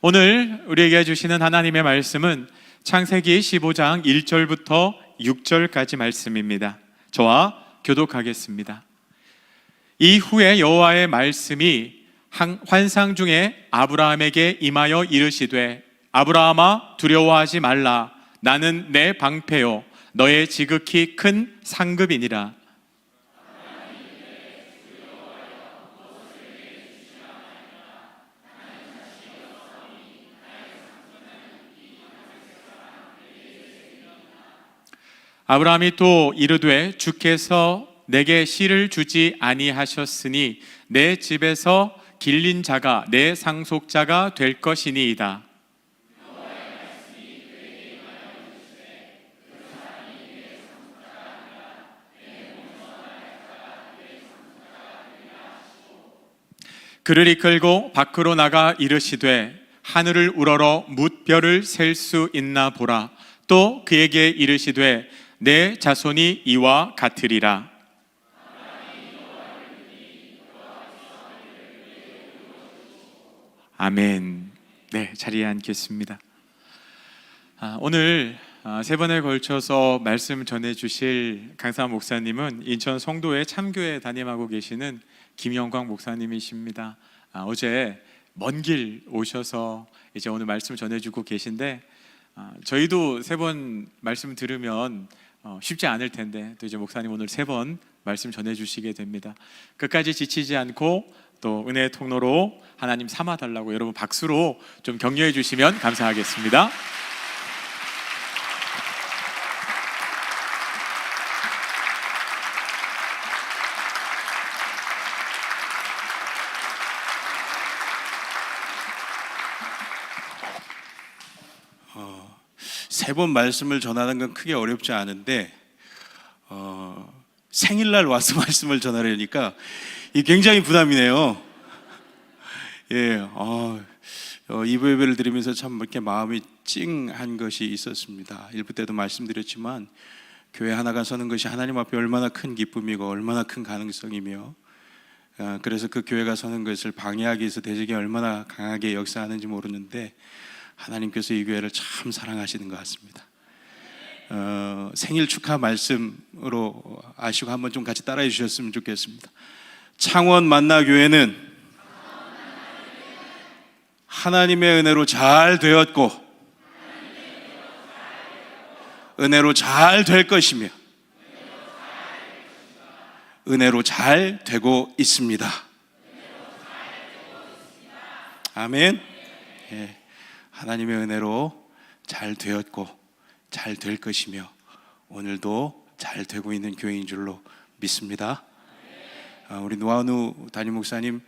오늘 우리에게 주시는 하나님의 말씀은 창세기 15장 1절부터 6절까지 말씀입니다. 저와 교독하겠습니다. 이후에 여호와의 말씀이 환상 중에 아브라함에게 임하여 이르시되 아브라함아 두려워하지 말라. 나는 내 방패요 너의 지극히 큰 상급이니라. 아브라함이 또 이르되 주께서 내게 씨를 주지 아니하셨으니 내 집에서 길린 자가 내 상속자가 될 것이니이다. 그를 이끌고 밖으로 나가 이르시되 하늘을 우러러 뭇별을 셀 수 있나 보라. 또 그에게 이르시되 내 자손이 이와 같으리라. 아멘. 네, 자리에 앉겠습니다. 오늘 세 번에 걸쳐서 말씀 전해주실 강사 목사님은 인천 송도의 참교회 담임하고 계시는 김영광 목사님이십니다. 어제 먼 길 오셔서 이제 오늘 말씀 전해주고 계신데 저희도 세 번 말씀 들으면 쉽지 않을 텐데 또 이제 목사님 오늘 세 번 말씀 전해주시게 됩니다. 끝까지 지치지 않고 또 은혜의 통로로 하나님 삼아달라고 여러분 박수로 좀 격려해 주시면 감사하겠습니다. 세 번 말씀을 전하는 건 크게 어렵지 않은데 생일날 와서 말씀을 전하려니까 이게 굉장히 부담이네요. 예, 이부 예배를 드리면서 참 이렇게 마음이 찡한 것이 있었습니다. 일부 때도 말씀드렸지만 교회 하나가 서는 것이 하나님 앞에 얼마나 큰 기쁨이고 얼마나 큰 가능성이며 그래서 그 교회가 서는 것을 방해하기 위해서 대적이 얼마나 강하게 역사하는지 모르는데 하나님께서 이 교회를 참 사랑하시는 것 같습니다. 생일 축하 말씀으로 아시고 한번 좀 같이 따라해 주셨으면 좋겠습니다. 창원 만나교회는 하나님의 은혜로 잘 되었고 은혜로 잘 될 것이며 은혜로 잘 되고 있습니다. 아멘. 예. 하나님의 은혜로 잘 되었고 잘 될 것이며 오늘도 잘 되고 있는 교회인 줄로 믿습니다. 우리 노한우 담임 목사님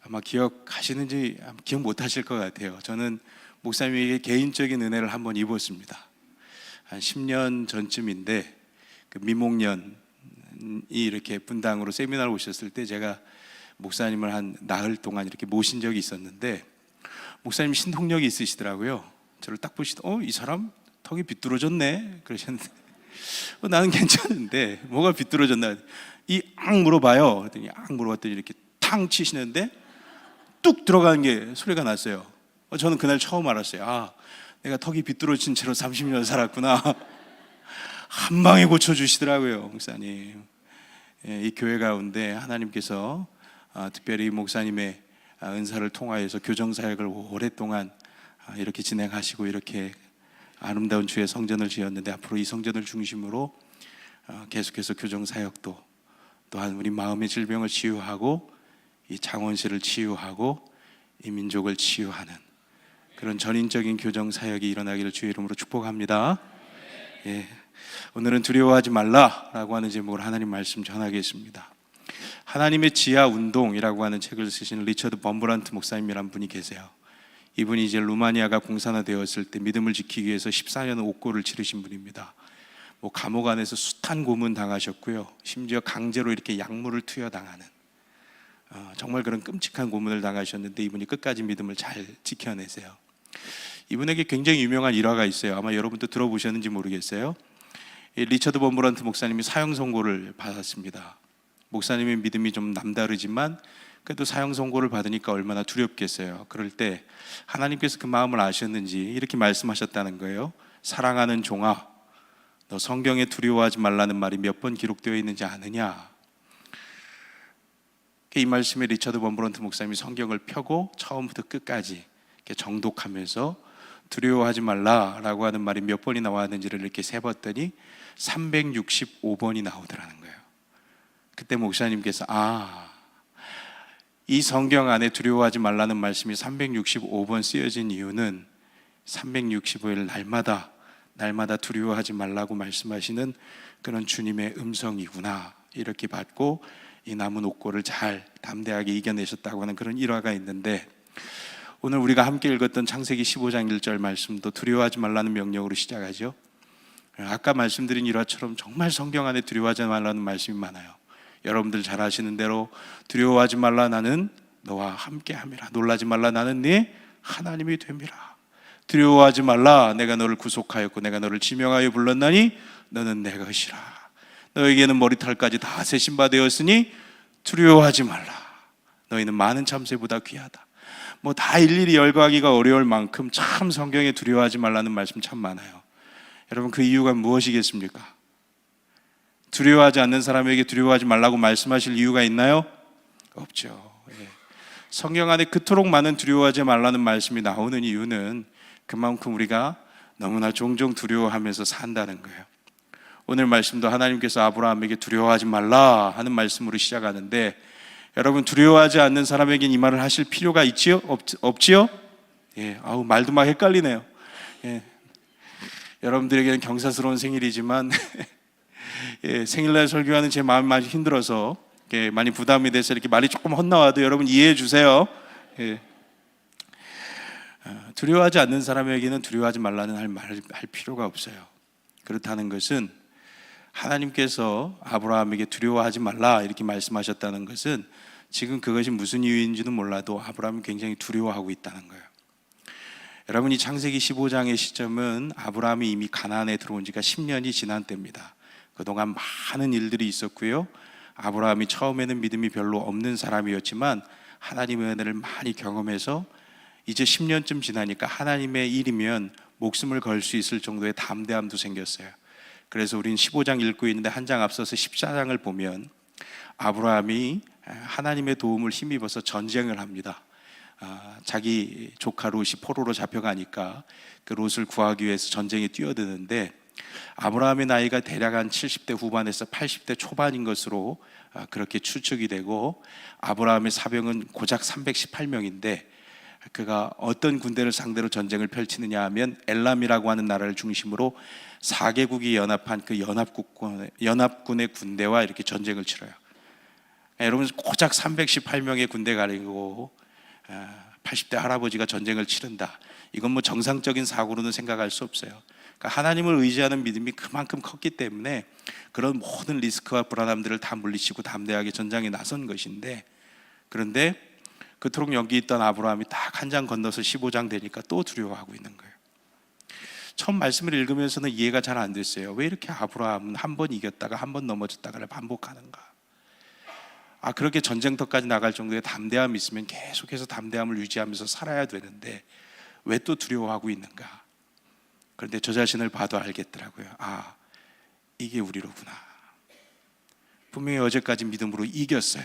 아마 기억하시는지 기억 못하실 것 같아요. 저는 목사님에게 개인적인 은혜를 한번 입었습니다. 한 10년 전쯤인데 그 미목련이 이렇게 분당으로 세미나를 오셨을 때 제가 목사님을 한 나흘 동안 이렇게 모신 적이 있었는데 목사님 신통력이 있으시더라고요. 저를 딱 보시더 이 사람 턱이 비뚤어졌네 그러셨는데 나는 괜찮은데 뭐가 비뚤어졌나 물어봐요. 그랬더니 물어봤더니 이렇게 탕 치시는데 뚝 들어가는 게 소리가 났어요. 저는 그날 처음 알았어요. 내가 턱이 비뚤어진 채로 30년 살았구나. 한 방에 고쳐주시더라고요. 목사님. 이 교회 가운데 하나님께서 특별히 목사님의 은사를 통하여서 교정사역을 오랫동안 이렇게 진행하시고 이렇게 아름다운 주의 성전을 지었는데 앞으로 이 성전을 중심으로 계속해서 교정사역도 또한 우리 마음의 질병을 치유하고 이 창원시를 치유하고 이 민족을 치유하는 그런 전인적인 교정사역이 일어나기를 주의 이름으로 축복합니다. 예, 오늘은 두려워하지 말라라고 하는 제목으로 하나님 말씀 전하겠습니다. 하나님의 지하 운동이라고 하는 책을 쓰신 리처드 범브란트 목사님이란 분이 계세요. 이분이 이제 루마니아가 공산화되었을 때 믿음을 지키기 위해서 14년 옥고를 치르신 분입니다. 감옥 안에서 숱한 고문 당하셨고요. 심지어 강제로 이렇게 약물을 투여당하는 정말 그런 끔찍한 고문을 당하셨는데 이분이 끝까지 믿음을 잘 지켜내세요. 이분에게 굉장히 유명한 일화가 있어요. 아마 여러분도 들어보셨는지 모르겠어요. 리처드 범브란트 목사님이 사형 선고를 받았습니다. 목사님의 믿음이 좀 남다르지만 그래도 사형 선고를 받으니까 얼마나 두렵겠어요. 그럴 때 하나님께서 그 마음을 아셨는지 이렇게 말씀하셨다는 거예요. 사랑하는 종아, 너 성경에 두려워하지 말라는 말이 몇 번 기록되어 있는지 아느냐? 이 말씀에 리처드 번브런트 목사님이 성경을 펴고 처음부터 끝까지 이렇게 정독하면서 두려워하지 말라라고 하는 말이 몇 번이 나왔는지를 이렇게 세봤더니 365번이 나오더라는 거예요. 그때 목사님께서 이 성경 안에 두려워하지 말라는 말씀이 365번 쓰여진 이유는 365일 날마다 두려워하지 말라고 말씀하시는 그런 주님의 음성이구나, 이렇게 받고 이 남은 옥고를 잘 담대하게 이겨내셨다고 하는 그런 일화가 있는데, 오늘 우리가 함께 읽었던 창세기 15장 1절 말씀도 두려워하지 말라는 명령으로 시작하죠. 아까 말씀드린 일화처럼 정말 성경 안에 두려워하지 말라는 말씀이 많아요. 여러분들 잘 아시는 대로 두려워하지 말라, 나는 너와 함께 함이라. 놀라지 말라, 나는 네 하나님이 됨이라. 두려워하지 말라, 내가 너를 구속하였고 내가 너를 지명하여 불렀나니 너는 내 것이라. 너에게는 머리털까지 다 세신 바 되었으니 두려워하지 말라. 너희는 많은 참새보다 귀하다. 뭐 다 일일이 열거하기가 어려울 만큼 참 성경에 두려워하지 말라는 말씀 참 많아요. 여러분, 그 이유가 무엇이겠습니까? 두려워하지 않는 사람에게 두려워하지 말라고 말씀하실 이유가 있나요? 없죠. 성경 안에 그토록 많은 두려워하지 말라는 말씀이 나오는 이유는 그만큼 우리가 너무나 종종 두려워하면서 산다는 거예요. 오늘 말씀도 하나님께서 아브라함에게 두려워하지 말라 하는 말씀으로 시작하는데, 여러분, 두려워하지 않는 사람에겐 이 말을 하실 필요가 있지요? 없지요? 말도 막 헷갈리네요. 여러분들에게는 경사스러운 생일이지만 생일날 설교하는 제 마음이 많이 힘들어서 많이 부담이 돼서 이렇게 말이 조금 헛나와도 여러분 이해해 주세요. 두려워하지 않는 사람에게는 두려워하지 말라는 말을 할 필요가 없어요. 그렇다는 것은 하나님께서 아브라함에게 두려워하지 말라 이렇게 말씀하셨다는 것은 지금 그것이 무슨 이유인지는 몰라도 아브라함이 굉장히 두려워하고 있다는 거예요. 여러분, 이 창세기 15장의 시점은 아브라함이 이미 가나안에 들어온 지가 10년이 지난 때입니다. 그동안 많은 일들이 있었고요. 아브라함이 처음에는 믿음이 별로 없는 사람이었지만 하나님의 은혜를 많이 경험해서 이제 10년쯤 지나니까 하나님의 일이면 목숨을 걸 수 있을 정도의 담대함도 생겼어요. 그래서 우린 15장 읽고 있는데 한 장 앞서서 14장을 보면 아브라함이 하나님의 도움을 힘입어서 전쟁을 합니다. 자기 조카 롯이 포로로 잡혀가니까 그 롯을 구하기 위해서 전쟁에 뛰어드는데, 아브라함의 나이가 대략 한 70대 후반에서 80대 초반인 것으로 그렇게 추측이 되고, 아브라함의 사병은 고작 318명인데 그가 어떤 군대를 상대로 전쟁을 펼치느냐 하면 엘람이라고 하는 나라를 중심으로 4개국이 연합한 그 연합군의 군대와 이렇게 전쟁을 치러요. 여러분, 고작 318명의 군대가 아니고 80대 할아버지가 전쟁을 치른다. 이건 뭐 정상적인 사고로는 생각할 수 없어요. 그러니까 하나님을 의지하는 믿음이 그만큼 컸기 때문에 그런 모든 리스크와 불안함들을 다 물리치고 담대하게 전장에 나선 것인데, 그런데 그토록 여기 있던 아브라함이 딱 한 장 건너서 15장 되니까 또 두려워하고 있는 거예요. 처음 말씀을 읽으면서는 이해가 잘 안 됐어요. 왜 이렇게 아브라함은 한 번 이겼다가 한 번 넘어졌다가를 반복하는가? 그렇게 전쟁터까지 나갈 정도의 담대함이 있으면 계속해서 담대함을 유지하면서 살아야 되는데 왜 또 두려워하고 있는가? 그런데 저 자신을 봐도 알겠더라고요. 이게 우리로구나. 분명히 어제까지 믿음으로 이겼어요.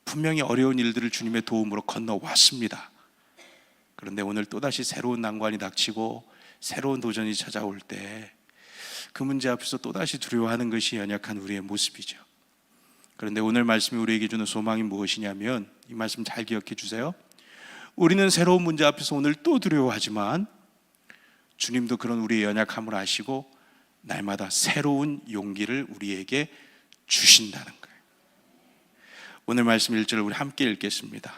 분명히 어려운 일들을 주님의 도움으로 건너왔습니다. 그런데 오늘 또다시 새로운 난관이 닥치고 새로운 도전이 찾아올 때 그 문제 앞에서 또다시 두려워하는 것이 연약한 우리의 모습이죠. 그런데 오늘 말씀이 우리에게 주는 소망이 무엇이냐면, 이 말씀 잘 기억해 주세요. 우리는 새로운 문제 앞에서 오늘 또 두려워하지만 주님도 그런 우리의 연약함을 아시고 날마다 새로운 용기를 우리에게 주신다는 거예요. 오늘 말씀 1절을 우리 함께 읽겠습니다.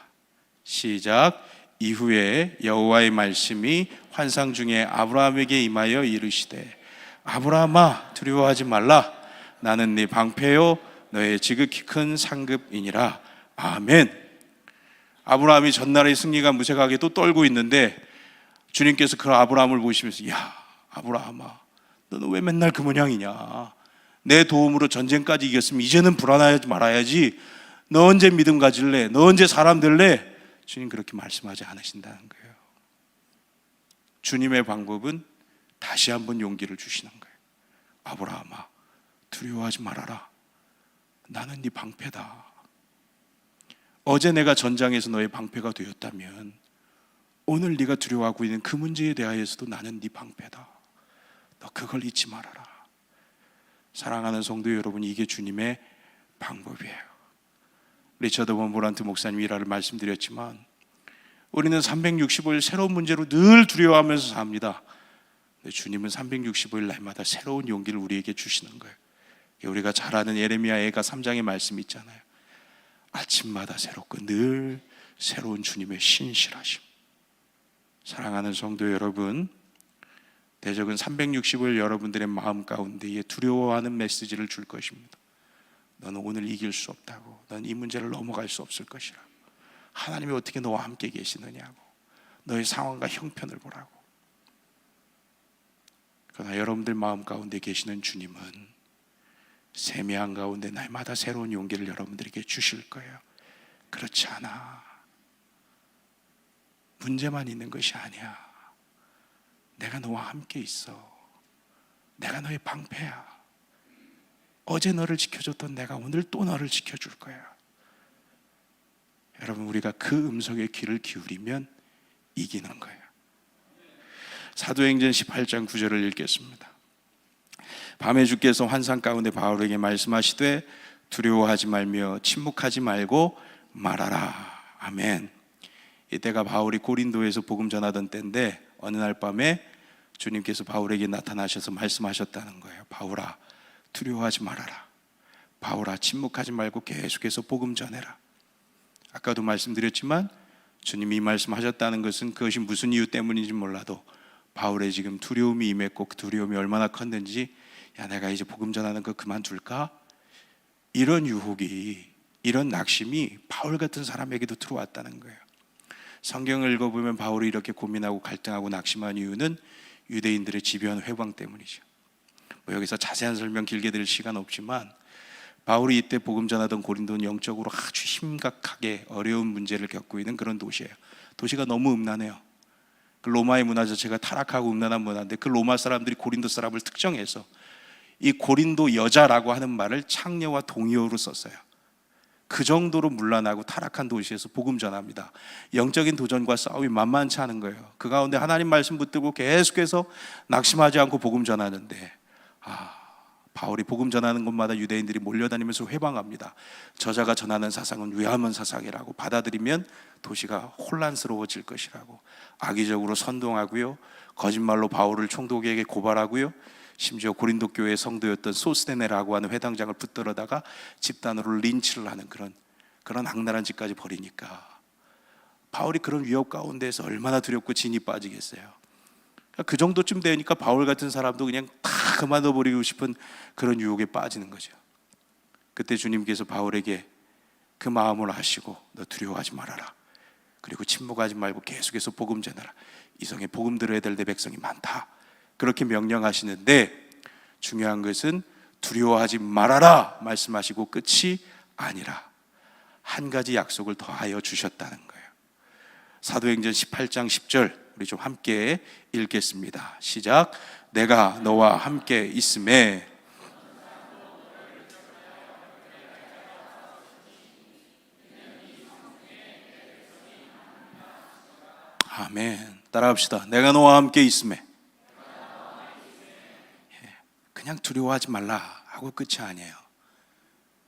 시작. 이후에 여호와의 말씀이 환상 중에 아브라함에게 임하여 이르시되, 아브라함아, 두려워하지 말라. 나는 네 방패요 너의 지극히 큰 상급이니라. 아멘. 아브라함이 전날의 승리가 무색하게 또 떨고 있는데 주님께서 그 아브라함을 보시면서, 야, 아브라함아, 너는 왜 맨날 그 모양이냐? 내 도움으로 전쟁까지 이겼으면 이제는 불안하지 말아야지. 너 언제 믿음 가질래? 너 언제 사람 될래? 주님 그렇게 말씀하지 않으신다는 거예요. 주님의 방법은 다시 한번 용기를 주시는 거예요. 아브라함아, 두려워하지 말아라. 나는 네 방패다. 어제 내가 전장에서 너의 방패가 되었다면 오늘 네가 두려워하고 있는 그 문제에 대하여서도 나는 네 방패다. 너 그걸 잊지 말아라. 사랑하는 성도 여러분, 이게 주님의 방법이에요. 리처드 본 보란트 목사님 일화를 말씀드렸지만 우리는 365일 새로운 문제로 늘 두려워하면서 삽니다. 근데 주님은 365일 날마다 새로운 용기를 우리에게 주시는 거예요. 우리가 잘 아는 예레미야 애가 3장의 말씀이 있잖아요. 아침마다 새롭고 늘 새로운 주님의 신실하심. 사랑하는 성도 여러분, 대적은 365일 여러분들의 마음 가운데에 두려워하는 메시지를 줄 것입니다. 너는 오늘 이길 수 없다고. 넌 이 문제를 넘어갈 수 없을 것이라고. 하나님이 어떻게 너와 함께 계시느냐고. 너의 상황과 형편을 보라고. 그러나 여러분들 마음 가운데 계시는 주님은 세미한 가운데 날마다 새로운 용기를 여러분들에게 주실 거예요. 그렇지 않아. 문제만 있는 것이 아니야. 내가 너와 함께 있어. 내가 너의 방패야. 어제 너를 지켜줬던 내가 오늘 또 너를 지켜줄 거야. 여러분, 우리가 그 음성에 귀를 기울이면 이기는 거예요. 사도행전 18장 9절을 읽겠습니다. 밤에 주께서 환상 가운데 바울에게 말씀하시되 두려워하지 말며 침묵하지 말고 말하라. 아멘. 이때가 바울이 고린도에서 복음 전하던 때인데 어느 날 밤에 주님께서 바울에게 나타나셔서 말씀하셨다는 거예요. 바울아, 두려워하지 말아라. 바울아, 침묵하지 말고 계속해서 복음 전해라. 아까도 말씀드렸지만 주님이 이 말씀하셨다는 것은 그것이 무슨 이유 때문인지 몰라도 바울의 지금 두려움이 임했고 그 두려움이 얼마나 컸는지, 야, 내가 이제 복음 전하는 거 그만둘까? 이런 유혹이, 이런 낙심이 바울 같은 사람에게도 들어왔다는 거예요. 성경을 읽어보면 바울이 이렇게 고민하고 갈등하고 낙심한 이유는 유대인들의 집요한 회방 때문이죠. 여기서 자세한 설명 길게 드릴 시간 없지만 바울이 이때 복음 전하던 고린도는 영적으로 아주 심각하게 어려운 문제를 겪고 있는 그런 도시예요. 도시가 너무 음란해요. 그 로마의 문화 자체가 타락하고 음란한 문화인데 그 로마 사람들이 고린도 사람을 특정해서 이 고린도 여자라고 하는 말을 창녀와 동의어로 썼어요. 그 정도로 문란하고 타락한 도시에서 복음 전합니다. 영적인 도전과 싸움이 만만치 않은 거예요. 그 가운데 하나님 말씀 붙들고 계속해서 낙심하지 않고 복음 전하는데 바울이 복음 전하는 곳마다 유대인들이 몰려다니면서 회방합니다. 저자가 전하는 사상은 위험한 사상이라고 받아들이면 도시가 혼란스러워질 것이라고 악의적으로 선동하고요, 거짓말로 바울을 총독에게 고발하고요, 심지어 고린도 교회의 성도였던 소스데네라고 하는 회당장을 붙들어다가 집단으로 린치를 하는 그런 악랄한 짓까지 벌이니까 바울이 그런 위협 가운데에서 얼마나 두렵고 진이 빠지겠어요. 그 정도쯤 되니까 바울 같은 사람도 그냥 다 그만둬버리고 싶은 그런 유혹에 빠지는 거죠. 그때 주님께서 바울에게 그 마음을 아시고 너 두려워하지 말아라. 그리고 침묵하지 말고 계속해서 복음 전하라. 이 성에 복음 들어야 될 내 백성이 많다. 그렇게 명령하시는데 중요한 것은 두려워하지 말아라 말씀하시고 끝이 아니라 한 가지 약속을 더하여 주셨다는 거예요. 사도행전 18장 10절 우리 좀 함께 읽겠습니다. 시작. 내가 너와 함께 있음에 아멘. 따라합시다. 내가 너와 함께 있음에. 그냥 두려워하지 말라 하고 끝이 아니에요.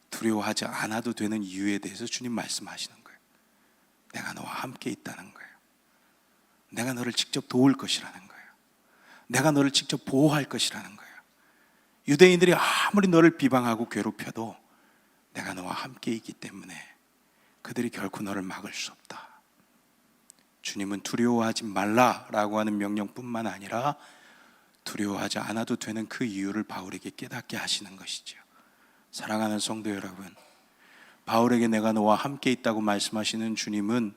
두려워하지 않아도 되는 이유에 대해서 주님 말씀하시는 거예요. 내가 너와 함께 있다는 거예요. 내가 너를 직접 도울 것이라는 거예요. 내가 너를 직접 보호할 것이라는 거예요. 유대인들이 아무리 너를 비방하고 괴롭혀도 내가 너와 함께 있기 때문에 그들이 결코 너를 막을 수 없다. 주님은 두려워하지 말라라고 하는 명령뿐만 아니라 두려워하지 않아도 되는 그 이유를 바울에게 깨닫게 하시는 것이죠. 사랑하는 성도 여러분, 바울에게 내가 너와 함께 있다고 말씀하시는 주님은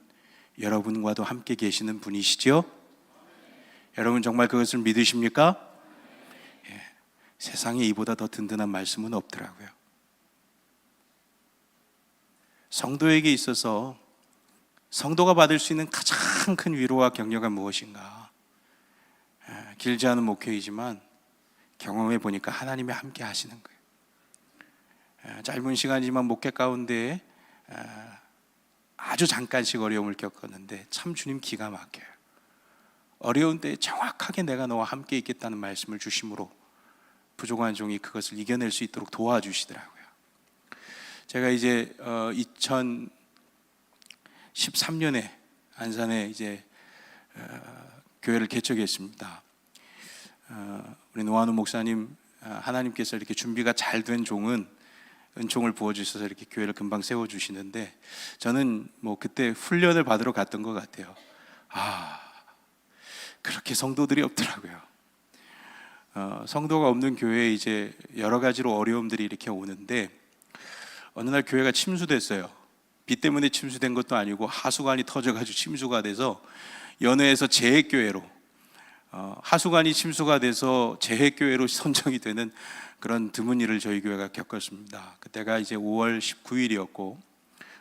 여러분과도 함께 계시는 분이시죠? 여러분 정말 그것을 믿으십니까? 세상에 이보다 더 든든한 말씀은 없더라고요. 성도에게 있어서 성도가 받을 수 있는 가장 큰 위로와 격려가 무엇인가? 길지 않은 목회이지만 경험해 보니까 하나님이 함께 하시는 거예요. 짧은 시간이지만 목회 가운데 아주 잠깐씩 어려움을 겪었는데 참 주님 기가 막혀요. 어려운 때에 정확하게 내가 너와 함께 있겠다는 말씀을 주심으로 부족한 종이 그것을 이겨낼 수 있도록 도와주시더라고요. 제가 이제 2013년에 안산에 이제 교회를 개척했습니다. 우리 노한우 목사님, 하나님께서 이렇게 준비가 잘 된 종은 은총을 부어주셔서 이렇게 교회를 금방 세워주시는데, 저는 뭐 그때 훈련을 받으러 갔던 것 같아요. 그렇게 성도들이 없더라고요. 성도가 없는 교회에 이제 여러 가지로 어려움들이 이렇게 오는데, 어느 날 교회가 침수됐어요. 비 때문에 침수된 것도 아니고 하수관이 터져가지고 침수가 돼서 연회에서 재해교회로, 하수관이 침수가 돼서 재해교회로 선정이 되는 그런 드문 일을 저희 교회가 겪었습니다. 그때가 이제 5월 19일이었고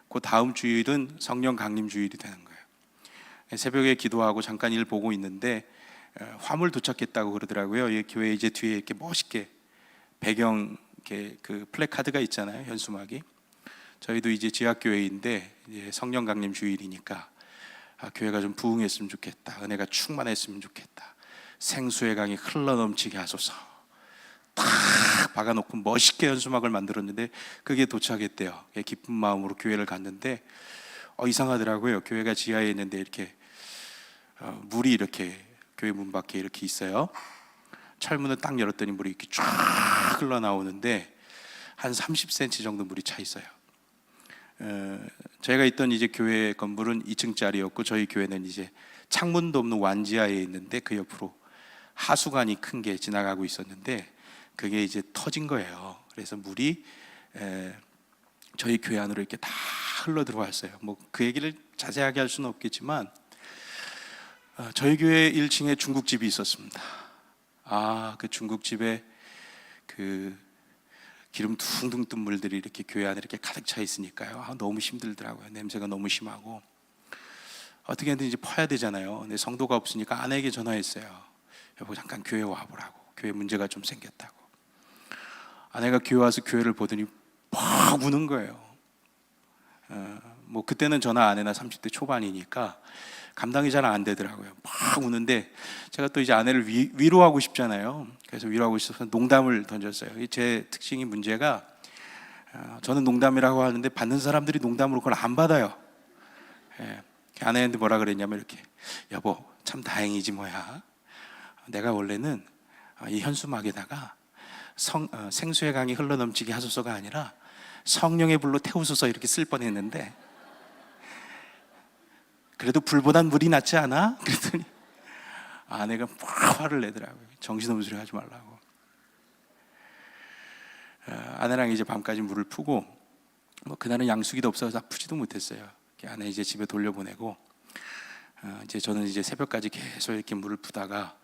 그 다음 주일은 성령 강림 주일이 되는 거예요. 새벽에 기도하고 잠깐 일 보고 있는데 화물 도착했다고 그러더라고요. 이 교회 이제 뒤에 이렇게 멋있게 배경 이렇게 그 플래카드가 있잖아요, 현수막이. 저희도 이제 지하교회인데 이제 성령 강림 주일이니까 교회가 좀 부흥했으면 좋겠다, 은혜가 충만했으면 좋겠다, 생수의 강이 흘러넘치게 하소서 탁 박아놓고 멋있게 현수막을 만들었는데 그게 도착했대요. 기쁜 마음으로 교회를 갔는데 이상하더라고요. 교회가 지하에 있는데 이렇게 물이 이렇게 교회 문 밖에 이렇게 있어요. 철문을 딱 열었더니 물이 이렇게 쫙 흘러나오는데 한 30cm 정도 물이 차 있어요. 저희가 있던 이제 교회 건물은 2층짜리였고 저희 교회는 이제 창문도 없는 완지하에 있는데 그 옆으로 하수관이 큰 게 지나가고 있었는데 그게 이제 터진 거예요. 그래서 물이 저희 교회 안으로 이렇게 다 흘러 들어왔어요. 뭐 그 얘기를 자세하게 할 수는 없겠지만 저희 교회 1층에 중국집이 있었습니다. 그 중국집에 그 기름 둥둥 뜬 물들이 이렇게 교회 안에 이렇게 가득 차 있으니까요. 너무 힘들더라고요. 냄새가 너무 심하고 어떻게든 이제 퍼야 되잖아요. 근데 성도가 없으니까 아내에게 전화했어요. 여보 잠깐 교회 와보라고. 교회 문제가 좀 생겼다고. 아내가 교회 와서 교회를 보더니 막 우는 거예요. 뭐 그때는 전화 안 해나 30대 초반이니까 감당이 잘 안 되더라고요. 막 우는데 제가 또 이제 아내를 위로하고 싶잖아요. 그래서 위로하고 싶어서 농담을 던졌어요. 제 특징이 문제가 저는 농담이라고 하는데 받는 사람들이 농담으로 그걸 안 받아요. 아내한테 뭐라 그랬냐면 이렇게, 여보 참 다행이지 뭐야. 내가 원래는 이 현수막에다가 생수의 강이 흘러넘치게 하소서가 아니라 성령의 불로 태우소서 이렇게 쓸 뻔했는데 그래도 불보단 물이 낫지 않아? 그랬더니 아내가 막 화를 내더라고요. 정신없는 소리 하지 말라고. 아내랑 이제 밤까지 물을 푸고 뭐 그날은 양수기도 없어서 푸지도 못했어요. 아내 이제 집에 돌려보내고 이제 저는 이제 새벽까지 계속 이렇게 물을 푸다가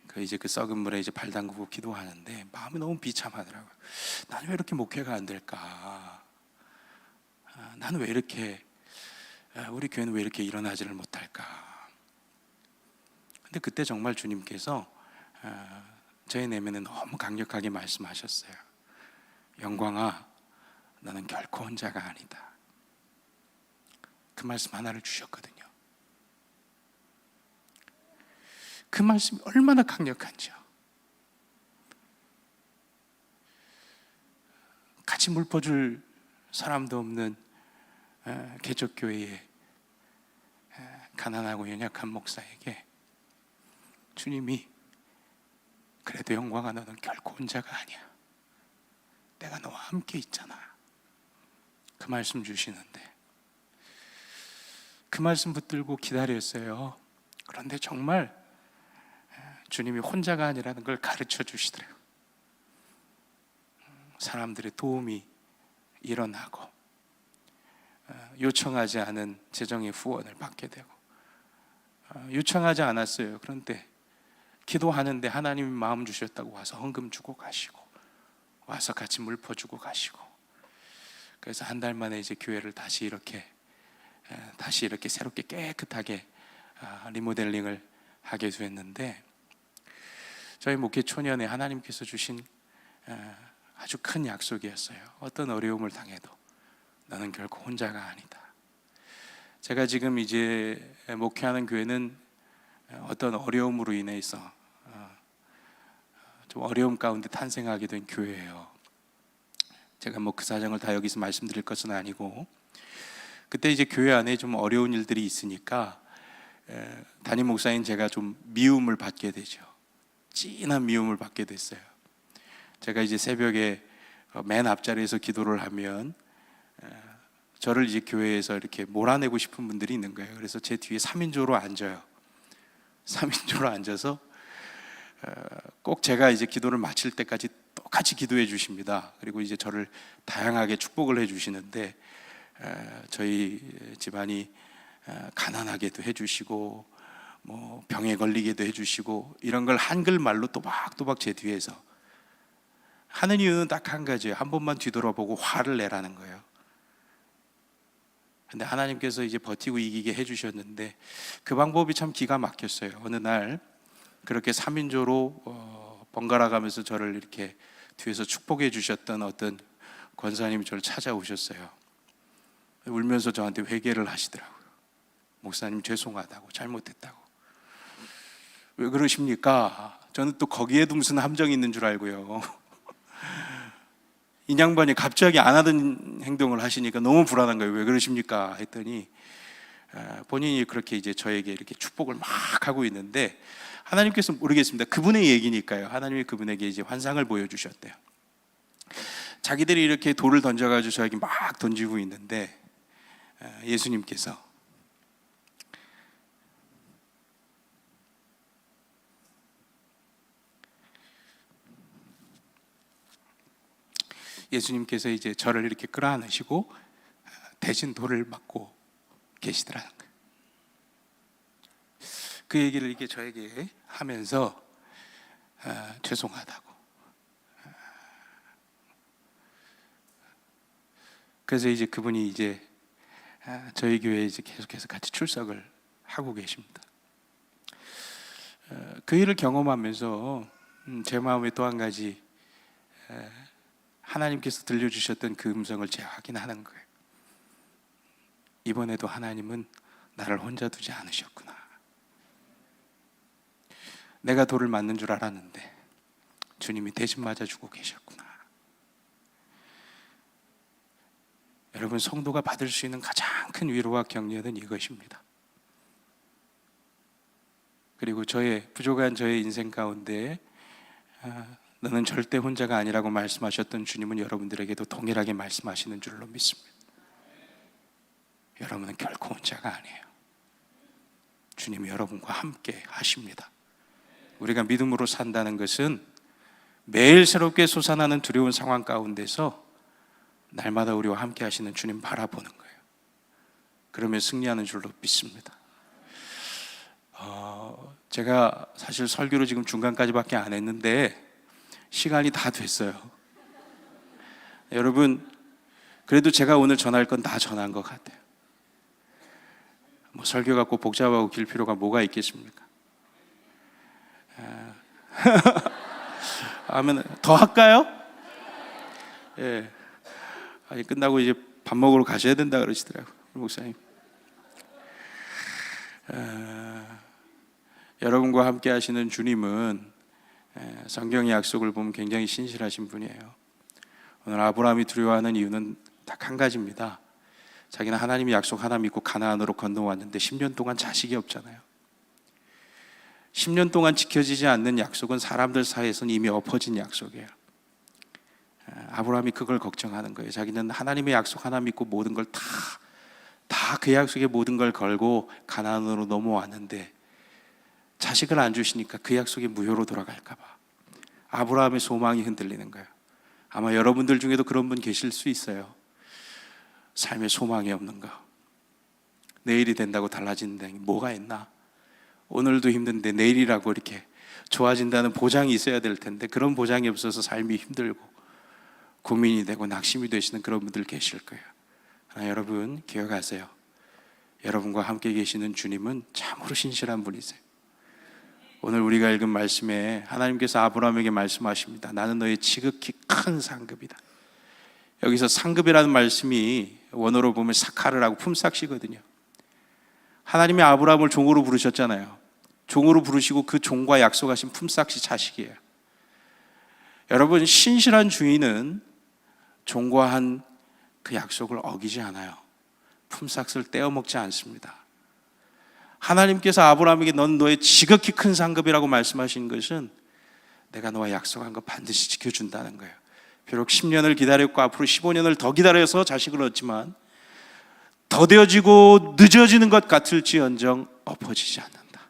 그 썩은 물에 이제 발 담그고 기도하는데 마음이 너무 비참하더라고요. 나는 왜 이렇게 목회가 안 될까? 나는 왜 이렇게 우리 교회는 왜 이렇게 일어나지를 못할까? 근데 그때 정말 주님께서 저의 내면에 너무 강력하게 말씀하셨어요. 영광아, 나는 결코 혼자가 아니다. 그 말씀 하나를 주셨거든요. 그 말씀이 얼마나 강력한지요. 같이 물 퍼줄 사람도 없는 개척교회에 가난하고 연약한 목사에게 주님이 그래도 영광아 너는 결코 혼자가 아니야. 내가 너와 함께 있잖아. 그 말씀 주시는데 그 말씀 붙들고 기다렸어요. 그런데 정말 주님이 혼자가 아니라는 걸 가르쳐 주시더래요. 사람들의 도움이 일어나고 요청하지 않은 재정의 후원을 받게 되고 요청하지 않았어요. 그런데 기도하는데 하나님이 마음 주셨다고 와서 헌금 주고 가시고 와서 같이 물 퍼주고 가시고 그래서 한 달 만에 이제 교회를 다시 이렇게 새롭게 깨끗하게 리모델링을 하게 됐는데, 저희 목회 초년에 하나님께서 주신 아주 큰 약속이었어요. 어떤 어려움을 당해도 너는 결코 혼자가 아니다. 제가 지금 이제 목회하는 교회는 어떤 어려움으로 인해서 좀 어려움 가운데 탄생하게 된 교회예요. 제가 뭐 그 사정을 다 여기서 말씀드릴 것은 아니고, 그때 이제 교회 안에 좀 어려운 일들이 있으니까 담임 목사인 제가 좀 미움을 받게 되죠. 진한 미움을 받게 됐어요. 제가 이제 새벽에 맨 앞자리에서 기도를 하면 저를 이제 교회에서 이렇게 몰아내고 싶은 분들이 있는 거예요. 그래서 제 뒤에 3인조로 앉아요. 3인조로 앉아서 꼭 제가 이제 기도를 마칠 때까지 똑같이 기도해 주십니다. 그리고 이제 저를 다양하게 축복을 해 주시는데, 저희 집안이 가난하게도 해 주시고 뭐 병에 걸리게도 해 주시고, 이런 걸 한글말로 또박또박 제 뒤에서 하는 이유는 딱 한 가지예요. 한 번만 뒤돌아보고 화를 내라는 거예요. 근데 하나님께서 이제 버티고 이기게 해주셨는데, 그 방법이 참 기가 막혔어요. 어느 날 그렇게 3인조로 번갈아 가면서 저를 이렇게 뒤에서 축복해 주셨던 어떤 권사님이 저를 찾아오셨어요. 울면서 저한테 회개를 하시더라고요. 목사님 죄송하다고, 잘못했다고. 왜 그러십니까? 저는 또 거기에도 무슨 함정이 있는 줄 알고요. 이 양반이 갑자기 안 하던 행동을 하시니까 너무 불안한 거예요. 왜 그러십니까? 했더니 본인이 그렇게 이제 저에게 이렇게 축복을 막 하고 있는데, 하나님께서 모르겠습니다. 그분의 얘기니까요. 하나님이 그분에게 이제 환상을 보여주셨대요. 자기들이 이렇게 돌을 던져가지고 저에게 막 던지고 있는데, 예수님께서 이제 저를 이렇게 끌어안으시고 대신 돌을 맞고 계시더라는 거예요. 그 얘기를 이렇게 저에게 하면서 죄송하다고. 그래서 이제 그분이 이제 저희 교회에 이제 계속해서 같이 출석을 하고 계십니다. 그 일을 경험하면서 제 마음에 또 한 가지 하나님께서 들려주셨던 그 음성을 제가 확인하는 거예요. 이번에도 하나님은 나를 혼자 두지 않으셨구나. 내가 돌을 맞는 줄 알았는데 주님이 대신 맞아주고 계셨구나. 여러분, 성도가 받을 수 있는 가장 큰 위로와 격려는 이것입니다. 그리고 부족한 저의 인생 가운데 너는 절대 혼자가 아니라고 말씀하셨던 주님은 여러분들에게도 동일하게 말씀하시는 줄로 믿습니다. 여러분은 결코 혼자가 아니에요. 주님이 여러분과 함께 하십니다. 우리가 믿음으로 산다는 것은 매일 새롭게 솟아나는 두려운 상황 가운데서 날마다 우리와 함께 하시는 주님 바라보는 거예요. 그러면 승리하는 줄로 믿습니다. 제가 사실 설교를 지금 중간까지밖에 안 했는데 시간이 다 됐어요. 여러분, 그래도 제가 오늘 전할 건 다 전한 것 같아요. 뭐 설교 갖고 복잡하고 길 필요가 뭐가 있겠습니까? 하면 더 할까요? 예. 아니, 끝나고 이제 밥 먹으러 가셔야 된다 그러시더라고요, 목사님. 여러분과 함께 하시는 주님은 성경의 약속을 보면 굉장히 신실하신 분이에요. 오늘 아브라함이 두려워하는 이유는 딱 한 가지입니다. 자기는 하나님의 약속 하나 믿고 가나안으로 건너왔는데 10년 동안 자식이 없잖아요. 10년 동안 지켜지지 않는 약속은 사람들 사이에서는 이미 엎어진 약속이에요. 아브라함이 그걸 걱정하는 거예요. 자기는 하나님의 약속 하나 믿고 모든 걸 다 그 약속에 모든 걸 걸고 가나안으로 넘어왔는데 자식을 안 주시니까 그 약속이 무효로 돌아갈까 봐 아브라함의 소망이 흔들리는 거예요. 아마 여러분들 중에도 그런 분 계실 수 있어요. 삶에 소망이 없는 거. 내일이 된다고 달라진다는 게 뭐가 있나? 오늘도 힘든데 내일이라고 이렇게 좋아진다는 보장이 있어야 될 텐데 그런 보장이 없어서 삶이 힘들고, 고민이 되고 낙심이 되시는 그런 분들 계실 거예요. 그러나 여러분 기억하세요. 여러분과 함께 계시는 주님은 참으로 신실한 분이세요. 오늘 우리가 읽은 말씀에 하나님께서 아브라함에게 말씀하십니다. 나는 너의 지극히 큰 상급이다. 여기서 상급이라는 말씀이 원어로 보면 사카르라고 품삯이거든요. 하나님이 아브라함을 종으로 부르셨잖아요. 종으로 부르시고 그 종과 약속하신 품삯이 자식이에요. 여러분, 신실한 주인은 종과 한 그 약속을 어기지 않아요. 품삯을 떼어먹지 않습니다. 하나님께서 아브라함에게 넌 너의 지극히 큰 상급이라고 말씀하신 것은 내가 너와 약속한 거 반드시 지켜준다는 거예요. 비록 10년을 기다렸고 앞으로 15년을 더 기다려서 자식을 얻지만 더뎌지고 늦어지는 것 같을지언정 엎어지지 않는다.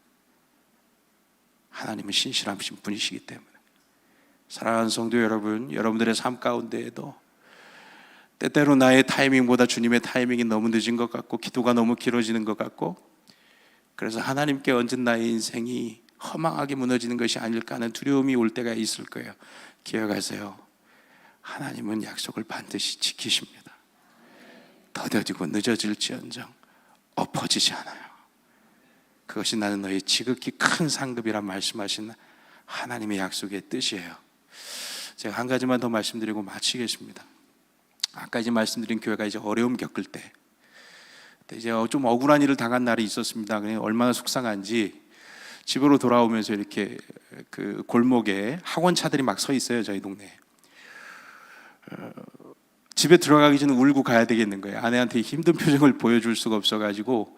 하나님은 신실하신 분이시기 때문에. 사랑하는 성도 여러분, 여러분들의 삶 가운데에도 때때로 나의 타이밍보다 주님의 타이밍이 너무 늦은 것 같고 기도가 너무 길어지는 것 같고 그래서 하나님께 얹은 나의 인생이 허망하게 무너지는 것이 아닐까 하는 두려움이 올 때가 있을 거예요. 기억하세요. 하나님은 약속을 반드시 지키십니다. 더뎌지고 늦어질지언정 엎어지지 않아요. 그것이 나는 너의 지극히 큰 상급이라 말씀하신 하나님의 약속의 뜻이에요. 제가 한 가지만 더 말씀드리고 마치겠습니다. 아까 이제 말씀드린 교회가 이제 어려움 겪을 때 이제 좀 억울한 일을 당한 날이 있었습니다. 얼마나 속상한지 집으로 돌아오면서 이렇게 그 골목에 학원차들이 막 서 있어요. 저희 동네에. 집에 들어가기 전에 울고 가야 되겠는 거예요. 아내한테 힘든 표정을 보여줄 수가 없어가지고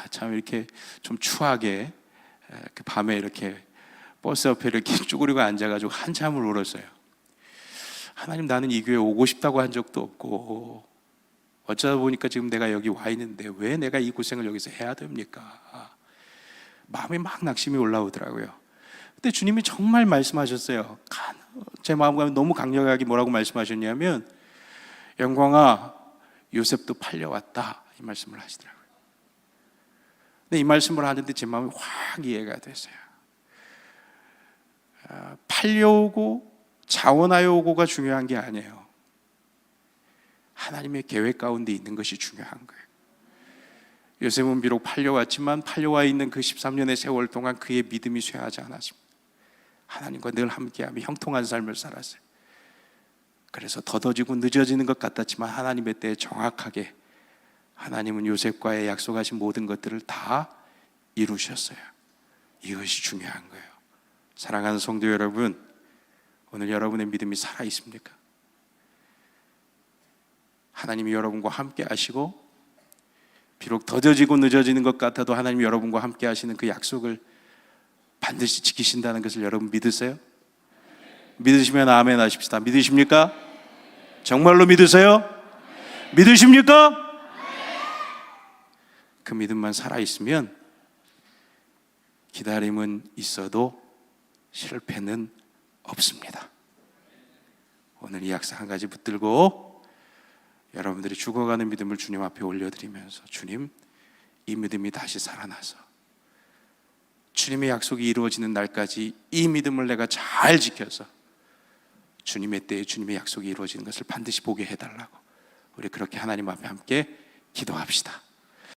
참 이렇게 좀 추하게 그 밤에 이렇게 버스 옆에 이렇게 쭈그리고 앉아가지고 한참을 울었어요. 하나님, 나는 이 교회 오고 싶다고 한 적도 없고 어쩌다 보니까 지금 내가 여기 와 있는데 왜 내가 이 고생을 여기서 해야 됩니까? 마음에 막 낙심이 올라오더라고요. 근데 주님이 정말 말씀하셨어요. 제 마음과 너무 강력하게 뭐라고 말씀하셨냐면 영광아, 요셉도 팔려왔다, 이 말씀을 하시더라고요. 근데 이 말씀을 하는데 제 마음이 확 이해가 됐어요. 팔려오고 자원하여 오고가 중요한 게 아니에요. 하나님의 계획 가운데 있는 것이 중요한 거예요. 요셉은 비록 팔려왔지만 팔려와 있는 그 13년의 세월 동안 그의 믿음이 쇠하지 않았습니다. 하나님과 늘 함께하며 형통한 삶을 살았어요. 그래서 더뎌지고 늦어지는 것 같았지만 하나님의 때에 정확하게 하나님은 요셉과의 약속하신 모든 것들을 다 이루셨어요. 이것이 중요한 거예요. 사랑하는 성도 여러분, 오늘 여러분의 믿음이 살아있습니까? 하나님이 여러분과 함께 하시고 비록 더뎌지고 늦어지는 것 같아도 하나님이 여러분과 함께 하시는 그 약속을 반드시 지키신다는 것을 여러분 믿으세요? 믿으시면 아멘 하십시다. 믿으십니까? 정말로 믿으세요? 믿으십니까? 그 믿음만 살아있으면 기다림은 있어도 실패는 없습니다. 오늘 이 약속 한 가지 붙들고 여러분들이 죽어가는 믿음을 주님 앞에 올려드리면서 주님, 이 믿음이 다시 살아나서 주님의 약속이 이루어지는 날까지 이 믿음을 내가 잘 지켜서 주님의 때에 주님의 약속이 이루어지는 것을 반드시 보게 해달라고 우리 그렇게 하나님 앞에 함께 기도합시다.